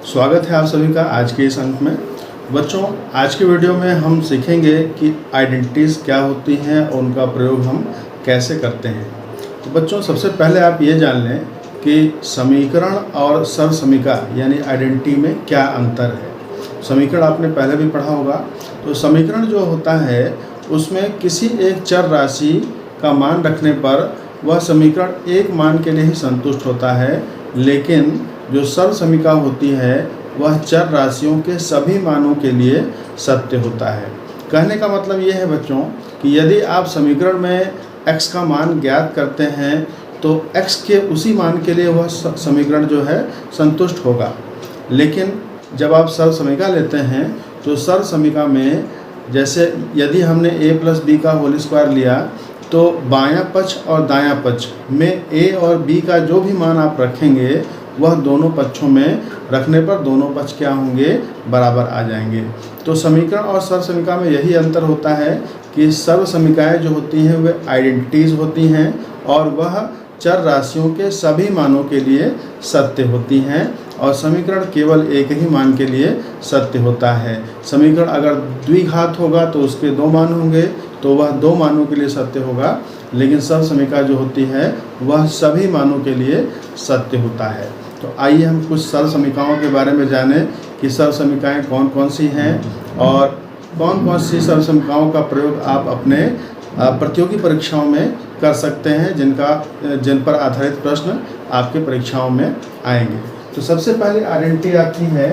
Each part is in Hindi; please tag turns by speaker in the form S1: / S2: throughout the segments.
S1: स्वागत है आप सभी का आज के इस अंक में। बच्चों, आज के वीडियो में हम सीखेंगे कि आइडेंटिटीज़ क्या होती हैं और उनका प्रयोग हम कैसे करते हैं। तो बच्चों, सबसे पहले आप ये जान लें कि समीकरण और सर्वसमीका यानी आइडेंटिटी में क्या अंतर है। समीकरण आपने पहले भी पढ़ा होगा। तो समीकरण जो होता है उसमें किसी एक चर राशि का मान रखने पर वह समीकरण एक मान के लिए ही संतुष्ट होता है, लेकिन जो सर्वसमीका होती है वह चर राशियों के सभी मानों के लिए सत्य होता है। कहने का मतलब ये है बच्चों कि यदि आप समीकरण में x का मान ज्ञात करते हैं तो x के उसी मान के लिए वह समीकरण जो है संतुष्ट होगा, लेकिन जब आप सर्वसमीका लेते हैं तो सर्वसमीका में जैसे यदि हमने a + b का होल स्क्वायर लिया तो बायां पक्ष और दायां पक्ष में a और b का जो भी मान आप रखेंगे वह दोनों पक्षों में रखने पर दोनों पक्ष क्या होंगे, बराबर आ जाएंगे। तो समीकरण और सर्वसमीका में यही अंतर होता है कि सर्वसमीकाएँ जो होती हैं वे आइडेंटिटीज़ होती हैं और वह चर राशियों के सभी मानों के लिए सत्य होती हैं और समीकरण केवल एक ही मान के लिए सत्य होता है। समीकरण अगर द्विघात होगा तो उसके दो मान होंगे तो वह दो मानों के लिए सत्य होगा, लेकिन सर्वसमीका जो होती है वह सभी मानों के लिए सत्य होता है। तो आइए हम कुछ सर्वसमीकाओं के बारे में जानें कि सर्वसमीकाएँ कौन कौन सी हैं और कौन कौन सी सर्वसमीकाओं का प्रयोग आप अपने प्रतियोगी परीक्षाओं में कर सकते हैं, जिन पर आधारित प्रश्न आपके परीक्षाओं में आएंगे। तो सबसे पहले आइडेंटिटी आपकी है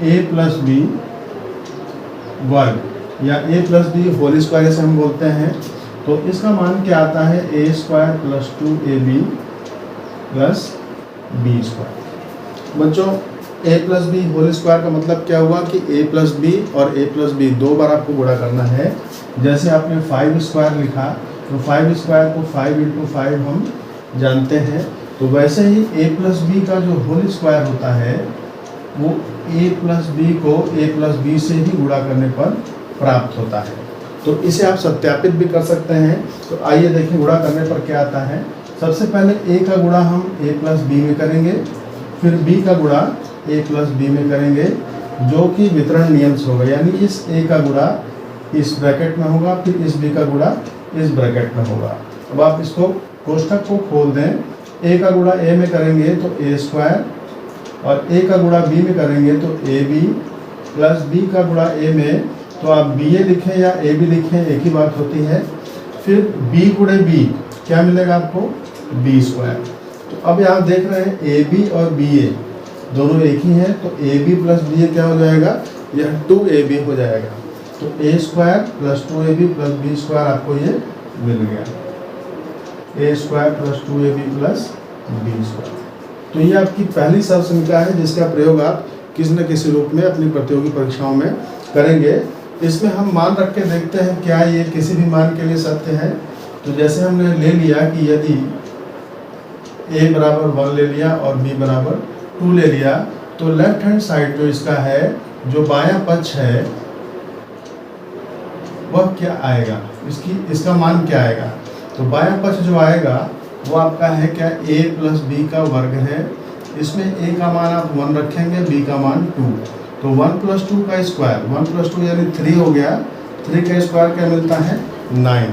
S1: a + b वर्ग या a + b होल स्क्वायर जैसे हम बोलते हैं। तो इसका मान क्या आता है, a² + 2ab + b²। बच्चों, a + b होल स्क्वायर का मतलब क्या हुआ कि a + b और a + b दो बार आपको गुणा करना है। जैसे आपने 5² लिखा तो 5² को 5 × 5 हम जानते हैं, तो वैसे ही a + b का जो होल स्क्वायर होता है वो a + b को a + b से ही गुणा करने पर प्राप्त होता है। तो इसे आप सत्यापित भी कर सकते हैं। तो आइए देखें गुणा करने पर क्या आता है। सबसे पहले a का गुणा हम a + b में करेंगे, फिर b का गुणा a + b में करेंगे, जो कि वितरण नियम से होगा, यानी इस a का गुणा इस ब्रैकेट में होगा, फिर इस b का गुणा इस ब्रैकेट में होगा। अब आप इसको कोष्ठक को खोल दें। a का गुणा a में करेंगे तो a² और a का गुणा b में करेंगे तो ab + b का गुणा a में तो आप ba लिखें या ab लिखें एक ही बात होती है। फिर b × b क्या मिलेगा आपको, b²। तो अब यहाँ देख रहे हैं ab और ba दोनों एक ही हैं, तो ab + ba क्या हो जाएगा, यह 2ab हो जाएगा। तो a² + 2ab + b² आपको ये मिल गया, a² + 2ab + b²। तो ये आपकी पहली सर्वसमीका है जिसका प्रयोग आप किसी न किसी रूप में अपनी प्रतियोगी परीक्षाओं में करेंगे। इसमें हम मान रख के देखते हैं क्या ये किसी भी मान के लिए सत्य है। तो जैसे हमने ले लिया कि यदि a = 1 ले लिया और b = 2 ले लिया, तो लेफ्ट हैंड साइड जो इसका है, जो बायां पक्ष है, वह क्या आएगा, इसका मान क्या आएगा। तो बायां पक्ष जो आएगा वो आपका है क्या, a + b का वर्ग है। इसमें a का मान आप 1 रखेंगे, b का मान 2, तो 1 + 2 का स्क्वायर, 1 + 2 यानी 3 हो गया। 3 का स्क्वायर क्या मिलता है, 9।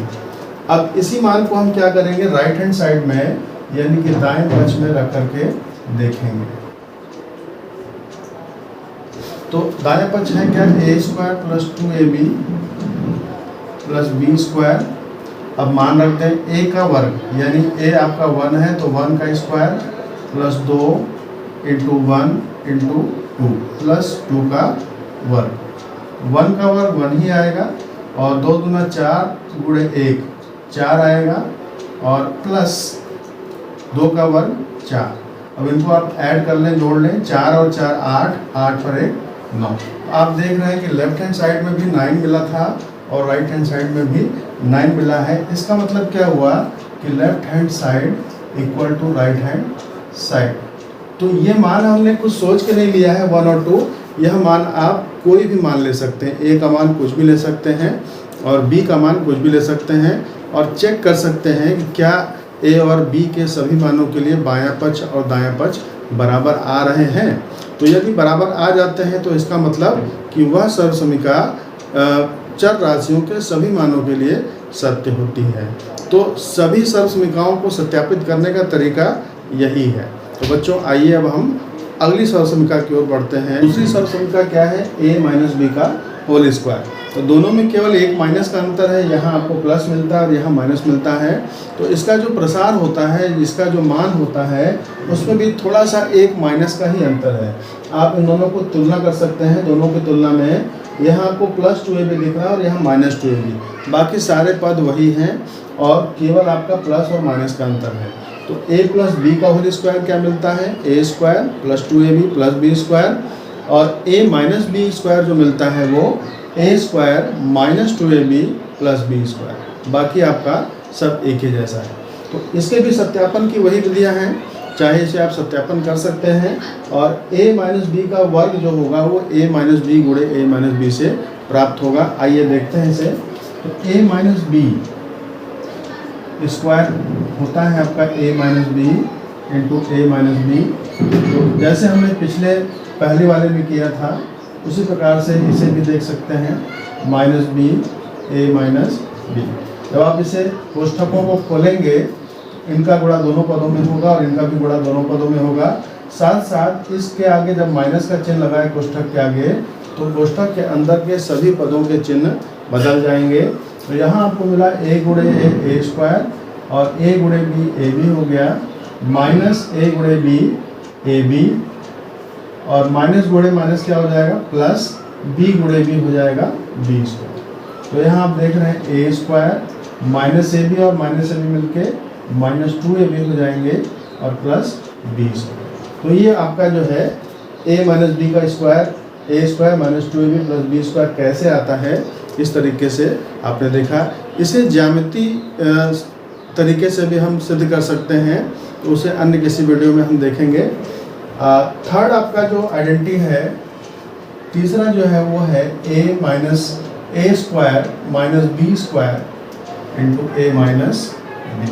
S1: अब इसी मान को हम क्या करेंगे, राइट हैंड साइड में यानी कि दाएं पक्ष में रख करके देखेंगे। तो दाएं पक्ष है क्या, a² + 2ab + b²। अब मान रखते हैं a का वर्ग यानी a आपका 1 है तो 1 का स्क्वायर + 2 × 1 × 2 + 2 का वर्ग। 1 का वर्ग 1 ही आएगा और 2 दूना 4 × 1 4 आएगा और प्लस 2 का वर्ग 4। अब इनको आप ऐड कर लें, जोड़ लें, 4 और 4 8, 8 पर 1 9। आप देख रहे हैं कि लेफ्ट हैंड साइड में भी 9 मिला था और राइट हैंड साइड में भी 9 मिला है। इसका मतलब क्या हुआ कि left hand side = right hand side. तो ये मान हमने कुछ सोच के नहीं लिया है 1 और 2, यह मान आप कोई भी मान ले सकते हैं। a का मान कुछ भी ले सकते हैं और b का मान कुछ भी ले सकते हैं और चेक कर सकते हैं कि क्या ए और बी के सभी मानों के लिए बायां पक्ष और दायां पक्ष बराबर आ रहे हैं। तो यदि बराबर आ जाते हैं तो इसका मतलब कि वह सर्वसमीका चर राशियों के सभी मानों के लिए सत्य होती है। तो सभी सर्वसमीकाओं को सत्यापित करने का तरीका यही है। तो बच्चों आइए अब हम अगली सर्वसमीका की ओर बढ़ते हैं। दूसरी सर्वसमीका क्या है? a माइनस बी का होल स्क्वायर। तो दोनों में केवल एक माइनस का अंतर है, यहाँ आपको प्लस मिलता है और यहाँ माइनस मिलता है। तो इसका जो प्रसार होता है, इसका जो मान होता है, उसमें भी थोड़ा सा एक माइनस का ही अंतर है। आप इन दोनों को तुलना कर सकते हैं। दोनों की तुलना में यहाँ आपको प्लस 2ab दिख रहा है और यहाँ माइनस 2ab, बाकी सारे पद वही हैं और केवल आपका प्लस और माइनस का अंतर है। तो a प्लस बी का होल स्क्वायर क्या मिलता है? a square plus 2ab plus B square, और a माइनस बी स्क्वायर जो मिलता है वो a square minus 2ab plus B square. बाकी आपका सब एक ही जैसा है। तो इसके भी सत्यापन की वही विधियाँ हैं, चाहे इसे आप सत्यापन कर सकते हैं। और a माइनस बी का वर्ग जो होगा वो a माइनस बी गुणे a माइनस बी से प्राप्त होगा। आइए देखते हैं इसे। तो a माइनस बी स्क्वायर होता है आपका a minus B into a minus B. तो जैसे हमने पिछले पहले वाले में किया था उसी प्रकार से इसे भी देख सकते हैं, minus B a minus B. जब आप इसे कोष्ठकों को खोलेंगे, इनका गुणा दोनों पदों में होगा और इनका भी गुणा दोनों पदों में होगा। साथ साथ इसके आगे जब माइनस का चिन्ह लगा है कोष्ठक के आगे, तो कोष्ठक के अंदर के सभी पदों के चिन्ह बदल जाएंगे। तो यहाँ आपको मिला a गुणे a स्क्वायर और a गुणे बी ए बी हो गया, माइनस a गुणे बी ए बी, और माइनस गुणे माइनस क्या हो जाएगा? प्लस b गुणे बी हो जाएगा बी स्क्वायर। तो यहाँ आप देख रहे हैं a square minus A B और माइनस ए बी मिलके माइनस 2ab हो जाएंगे और प्लस बी स्क्वायर। तो ये आपका जो है a माइनस बी का square, a square minus 2ab plus B square कैसे आता है, इस तरीके से आपने देखा। इसे ज्यामिति तरीके से भी हम सिद्ध कर सकते हैं, तो उसे अन्य किसी वीडियो में हम देखेंगे। थर्ड आपका जो आइडेंटिटी है, तीसरा जो है वो है a minus A square minus B square into a minus B.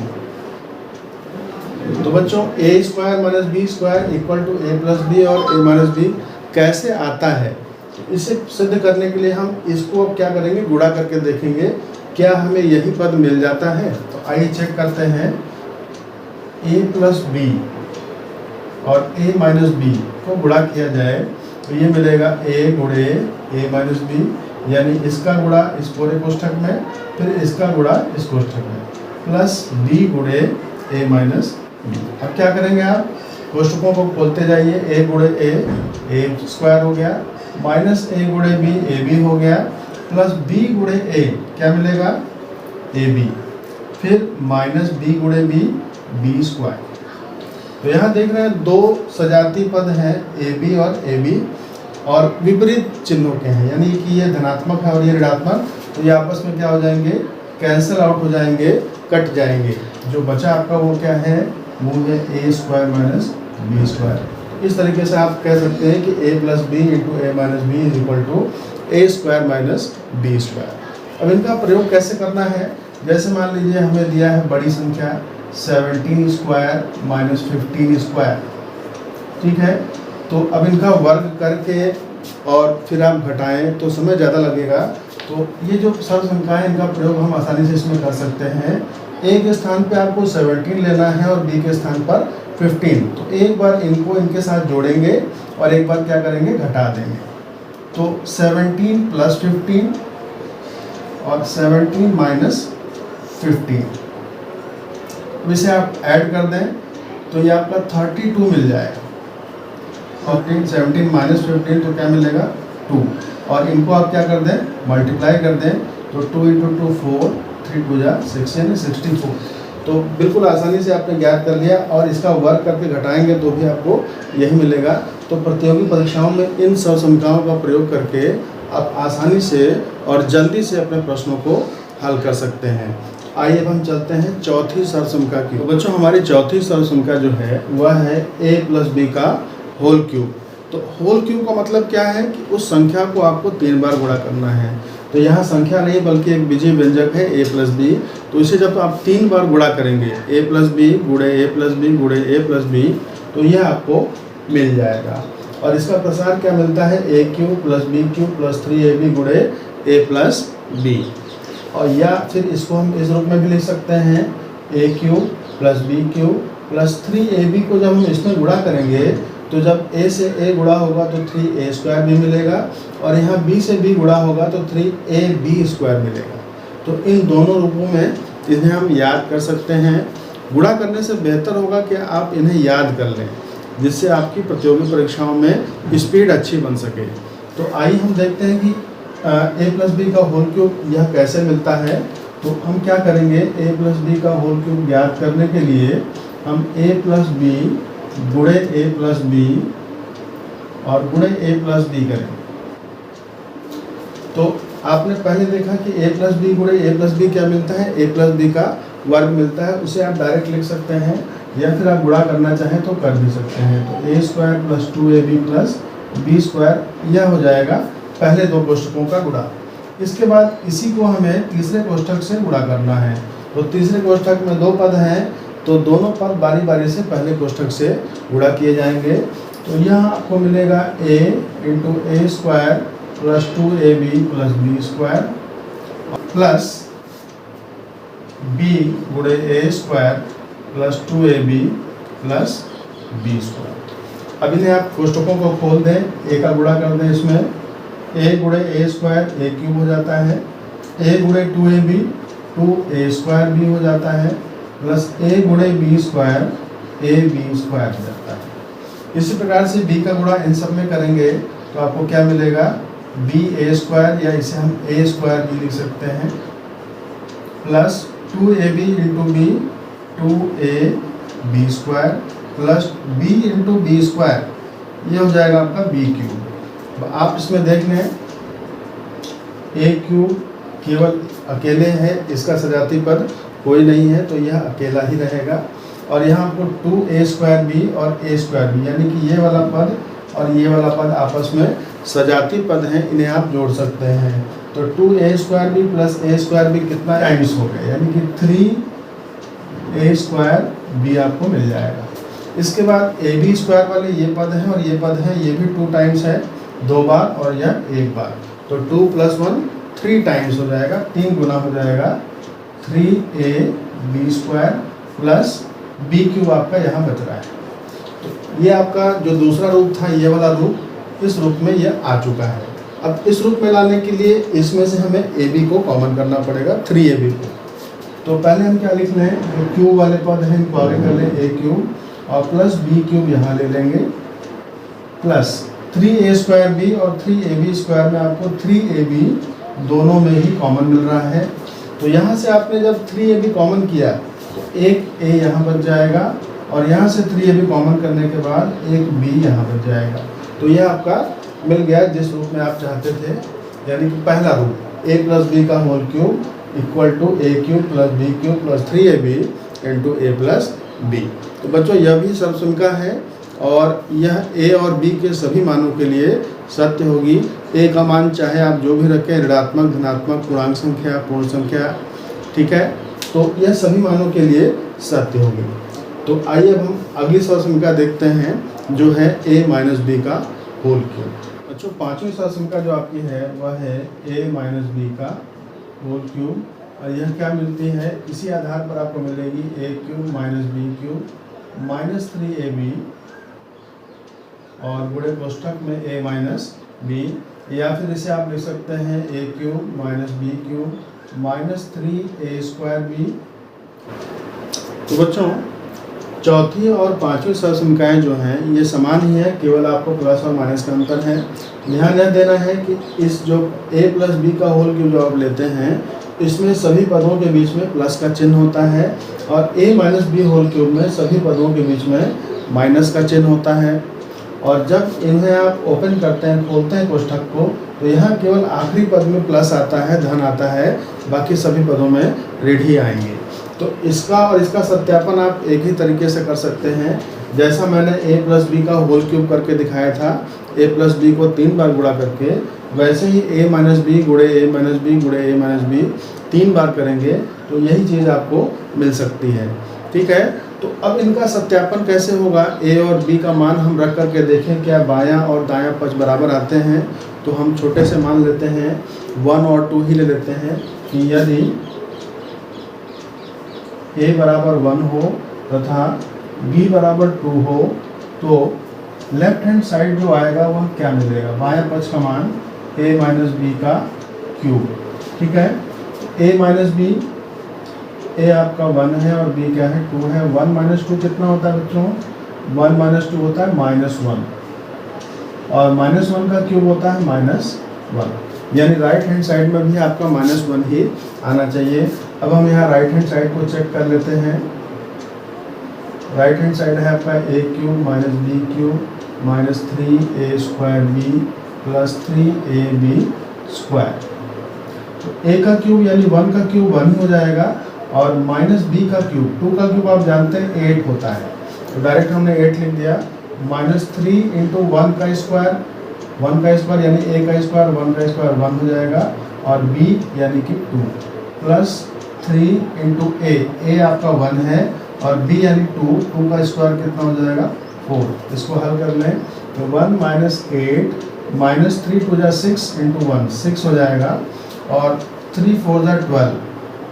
S1: तो बच्चों a square minus B square equal to a plus B और a माइनस बी कैसे आता है, इसे सिद्ध करने के लिए हम इसको अब क्या करेंगे? गुणा करके देखेंगे क्या हमें यही पद मिल जाता है। तो आइए चेक करते हैं। a प्लस बी और a माइनस बी को गुणा किया जाए तो ये मिलेगा a गुणे a माइनस बी, यानी इसका गुणा इस पूरे कोष्ठक में, फिर इसका गुणा इस कोष्ठक में, प्लस b गुणे a माइनस बी। अब क्या करेंगे आप? कोष्ठकों को खोलते जाइए। a गुणे a स्क्वायर हो गया, माइनस a गुणे b ए बी हो गया, प्लस b गुणे a क्या मिलेगा? ए बी, फिर माइनस b गुणे बी स्क्वायर। तो यहाँ देख रहे हैं दो सजाती पद हैं ए बी और ए बी, और विपरीत चिन्हों के हैं, यानी कि ये धनात्मक है और ये ऋणात्मक। तो ये आपस में क्या हो जाएंगे? कैंसिल आउट हो जाएंगे, कट जाएंगे। जो बचा आपका वो क्या है? वो है a square minus B square. इस तरीके से आप कह सकते हैं कि a plus B into A minus B is equal to A square minus B square. अब इनका प्रयोग कैसे करना है? जैसे मान लीजिए हमें दिया है बड़ी संख्या 17 स्क्वायर माइनस 15 स्क्वायर, ठीक है। तो अब इनका वर्ग करके और फिर आप घटाएं तो समय ज़्यादा लगेगा। तो ये जो सर्व संख्या है इनका प्रयोग हम आसानी से इसमें कर सकते हैं। ए के स्थान पे आपको 17 लेना है और बी के स्थान पर 15। तो एक बार इनको इनके साथ जोड़ेंगे और एक बार क्या करेंगे? घटा देंगे। तो 17 प्लस 15 और 17 माइनस 15, इसे आप ऐड कर दें तो ये आपका 32 मिल जाएगा। और 17 माइनस 15 तो क्या मिलेगा? 2। और इनको आप क्या कर दें? मल्टीप्लाई कर दें। तो 2 इंटू 2 4, 3 2 जा 6 यानी 64। तो बिल्कुल आसानी से आपने ज्ञात कर लिया, और इसका वर्ग करके घटाएंगे तो भी आपको यही मिलेगा। तो प्रतियोगी परीक्षाओं में इन सर्वसमीकाओं का प्रयोग करके आप आसानी से और जल्दी से अपने प्रश्नों को हल कर सकते हैं। आइए अब हम चलते हैं चौथी सर्वसमीका की। तो बच्चों हमारी चौथी सर्वसमीका जो है वह है a प्लस बी का होल क्यूब। तो होल क्यूब का मतलब क्या है कि उस संख्या को आपको 3 बार गुणा करना है। तो यहाँ संख्या नहीं बल्कि एक बीजीय व्यंजक है a प्लस बी। तो इसे जब आप 3 बार गुणा करेंगे a प्लस बी गुणे a प्लस बी गुणे a प्लस बी, तो यह आपको मिल जाएगा। और इसका प्रसार क्या मिलता है, A Q plus B Q plus 3ab गुणे a प्लस बी। और या फिर इसको हम इस रूप में भी लिख सकते हैं, A Q plus B Q plus 3ab को जब हम इसमें गुणा करेंगे तो जब a से a गुणा होगा तो 3a स्क्वायर भी मिलेगा, और यहाँ b से b गुणा होगा तो 3ab स्क्वायर मिलेगा। तो इन दोनों रूपों में इन्हें हम याद कर सकते हैं। गुणा करने से बेहतर होगा कि आप इन्हें याद कर लें, जिससे आपकी प्रतियोगी परीक्षाओं में स्पीड अच्छी बन सके। तो आइए हम देखते हैं कि a प्लस बी का होल क्यूब यह कैसे मिलता है। तो हम क्या करेंगे, a प्लस बी का होल क्यूब ज्ञात करने के लिए हम a प्लस बी गुणे a प्लस बी और गुणे a प्लस बी करें। तो आपने पहले देखा कि a प्लस बी गुणे a प्लस बी क्या मिलता है, a प्लस बी का वर्ग मिलता है। उसे आप डायरेक्ट लिख सकते हैं या फिर आप गुणा करना चाहें तो कर भी सकते हैं। तो a square plus 2ab plus B square यह हो जाएगा पहले दो कोष्ठकों का गुणा। इसके बाद इसी को हमें तीसरे कोष्ठक से गुणा करना है। तो तीसरे कोष्ठक में दो पद हैं, तो दोनों पद बारी बारी से पहले कोष्ठक से गुणा किए जाएंगे। तो यहाँ आपको मिलेगा a into A square plus 2ab plus B square plus b गुणे A square plus 2ab plus B square. अब इन्हें आप कोष्ठकों को खोल दें, a का गुणा कर दें, इसमें a गुणे ए स्क्वायर a क्यूब हो जाता है, a गुणे 2ab 2a स्क्वायर b हो जाता है, प्लस a गुणे B square A B square हो जाता है। इसी प्रकार से b का गुणा इन सब में करेंगे तो आपको क्या मिलेगा, बी ए स्क्वायर, या इसे हम a स्क्वायर भी लिख सकते हैं, plus 2ab into B 2ab square plus b into B square, ये हो जाएगा आपका b क्यूब। आप इसमें देख लें a क्यूब केवल अकेले है, इसका सजाती पद कोई नहीं है, तो यह अकेला ही रहेगा। और यहाँ आपको 2a स्क्वायर बी और a स्क्वायर बी, यानी कि ये वाला पद और ये वाला पद आपस में सजाती पद हैं, इन्हें आप जोड़ सकते हैं। तो 2a square B plus a square B कितना टाइम्स हो गए, यानी कि 3a स्क्वायर बी आपको मिल जाएगा। इसके बाद ए बी स्क्वायर वाले ये पद हैं और ये पद हैं, ये भी 2 टाइम्स है, 2 बार और यह 1 बार। तो 2 प्लस 1 3 टाइम्स हो जाएगा, 3 गुना हो जाएगा 3ab square plus B cube आपका यहाँ बच रहा है। तो ये आपका जो दूसरा रूप था, ये वाला रूप, इस रूप में यह आ चुका है। अब इस रूप में लाने के लिए इसमें से हमें ए बी को कॉमन करना पड़ेगा, 3ab को। तो पहले हम क्या लिख लें, जो क्यूब वाले पद हैं इनको आगे कर लें, a क्यूब और प्लस बी क्यूब यहाँ ले लेंगे, प्लस 3a स्क्वायर बी और 3ab स्क्वायर में आपको 3ab दोनों में ही कॉमन मिल रहा है। तो यहाँ से आपने जब 3ab कॉमन किया तो एक a यहाँ बच जाएगा, और यहाँ से 3ab कॉमन करने के बाद एक b यहाँ बच जाएगा। तो यह आपका मिल गया जिस रूप में आप चाहते थे, यानी कि पहला रूप a प्लस बी का whole cube equal to a cube plus B cube plus 3ab into a plus B. तो बच्चों यह भी सर्वसंख्या है और यह a और b के सभी मानों के लिए सत्य होगी। a का मान चाहे आप जो भी रखें, ऋणात्मक, धनात्मक, पूर्णांक संख्या, पूर्ण संख्या, ठीक है, तो यह सभी मानों के लिए सत्य होगी। तो आइए अब हम अगली सर्वसंख्या देखते हैं जो है a माइनस बी का होल क्यूब। बच्चों पांचवी सर्वसंख्या जो आपकी है वह है a माइनस बी का होल क्यूब, और यह क्या मिलती है, इसी आधार पर आपको मिलेगी a cube minus B cube minus 3ab और गुणे कोष्ठक में a माइनस बी, या फिर इसे आप लिख सकते हैं a cube minus B cube minus 3a square B. तो बच्चों चौथी और पांचवी सहसंख्याएँ जो हैं ये समान ही है, केवल आपको प्लस और माइनस का अंतर है। ध्यान यह देना है कि इस जो a प्लस बी का होल क्यूब जो आप लेते हैं इसमें सभी पदों के बीच में प्लस का चिन्ह होता है, और a minus B whole cube में सभी पदों के बीच में माइनस का चिन्ह होता है। और जब इन्हें आप ओपन करते हैं, खोलते हैं कोष्ठक को, तो यहाँ केवल आखिरी पद में प्लस आता है, धन आता है, बाकी सभी पदों में ऋण ही आएंगे। तो इसका और इसका सत्यापन आप एक ही तरीके से कर सकते हैं, जैसा मैंने a प्लस बी का होल क्यूब करके दिखाया था। a प्लस बी को 3 बार गुणा करके वैसे ही a माइनस बी गुणे a माइनस बी गुणे a माइनस बी 3 बार करेंगे तो यही चीज़ आपको मिल सकती है। ठीक है, तो अब इनका सत्यापन कैसे होगा? a और b का मान हम रख करके देखें क्या बायां और दायां पक्ष बराबर आते हैं। तो हम छोटे से मान लेते हैं 1 और 2 ही ले लेते हैं कि यदि a बराबर 1 हो तथा b बराबर 2 हो तो लेफ्ट हैंड साइड जो आएगा वह क्या मिलेगा? बायां पक्ष का मान a माइनस बी का क्यूब। ठीक है, a माइनस बी, a आपका 1 है और b क्या है? 2 है। 1 माइनस 2 कितना होता है बच्चों? 1 माइनस 2 होता है -1 और -1 का क्यूब होता है -1, यानी राइट हैंड साइड में भी आपका -1 ही आना चाहिए। अब हम यहाँ राइट हैंड साइड को चेक कर लेते हैं। राइट हैंड साइड है आपका a cube minus B cube minus 3a square B plus 3ab square. तो a का क्यूब यानी 1 का क्यूब 1 ही हो जाएगा और माइनस b का क्यूब 2 का क्यूब आप जानते हैं 8 होता है, तो डायरेक्ट हमने 8 लिख दिया। -3 इंटू 1 का स्क्वायर, 1 का स्क्वायर यानी a का स्क्वायर, 1 का स्क्वायर 1 हो जाएगा और b यानी कि 2 प्लस 3 इंटू a आपका 1 है और b यानी 2 का स्क्वायर कितना हो जाएगा? 4। इसको हल कर लें तो 1 माइनस 8 माइनस 3 टू जा 6 इंटू 1 6 हो जाएगा और 3 4 जा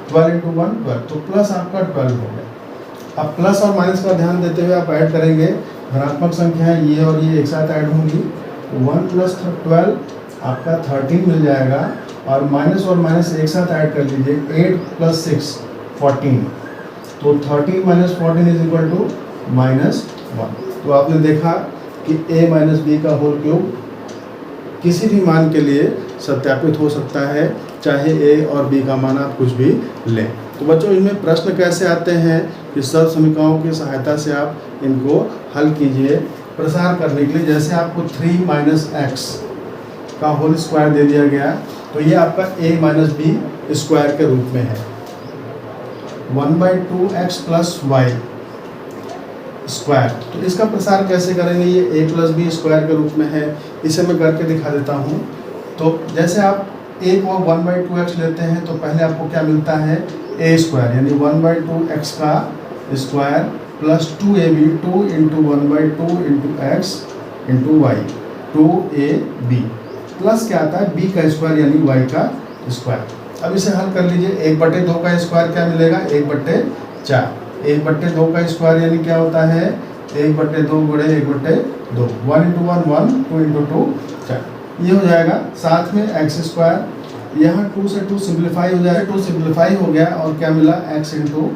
S1: 12 इंटू 1 12, तो प्लस आपका 12 हो गया। अब प्लस और माइनस का ध्यान देते हुए आप ऐड करेंगे, धनात्मक संख्या है ये और ये एक साथ ऐड होंगी तो 1 प्लस 12 आपका 13 मिल जाएगा और माइनस एक साथ ऐड कर लीजिए 8 प्लस 6 14, तो 13 माइनस 14 इज इक्वल टू -1। तो आपने देखा कि a माइनस बी का होल क्यूब किसी भी मान के लिए सत्यापित हो सकता है, चाहे a और b का मान आप कुछ भी लें। तो बच्चों इनमें प्रश्न कैसे आते हैं कि सरल समीकरणों की सहायता से आप इनको हल कीजिए प्रसार करने के लिए। जैसे आपको 3 माइनस एक्स का होल स्क्वायर दे दिया गया तो ये आपका a माइनस बी स्क्वायर के रूप में है। 1/2x प्लस वाई स्क्वायर, तो इसका प्रसार कैसे करेंगे? ये a प्लस बी स्क्वायर के रूप में है, इसे मैं करके दिखा देता हूँ। तो जैसे आप a को 1/2x लेते हैं तो पहले आपको क्या मिलता है? a स्क्वायर यानी 1/2x का square plus 2ab 2 into 1/2 into x into y 2ab plus क्या आता है? b का स्क्वायर यानी y का स्क्वायर। अब इसे हल कर लीजिए। 1/2 का स्क्वायर क्या मिलेगा? 1/4। 1/2 का स्क्वायर यानी क्या होता है? 1/2 गुणे 1/2, 1 इंटू 1 1, 2 इंटू 2 4, ये हो जाएगा। साथ में एक्स स्क्वायर, यहाँ 2 से 2 सिंप्लीफाई हो जाएगा, 2 सिंप्लीफाई हो गया और क्या मिला? x इंटू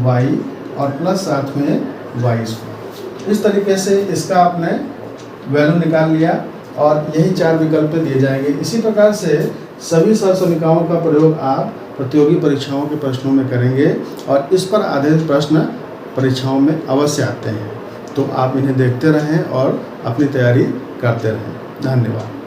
S1: वाई और प्लस साथ में वाई स्क्वायर। इस तरीके से इसका आपने वैल्यू निकाल लिया और यही 4 विकल्प दिए जाएंगे। इसी प्रकार से सभी सरल समीकरणों का प्रयोग आप प्रतियोगी परीक्षाओं के प्रश्नों में करेंगे और इस पर आधारित प्रश्न परीक्षाओं में अवश्य आते हैं। तो आप इन्हें देखते रहें और अपनी तैयारी करते रहें। धन्यवाद।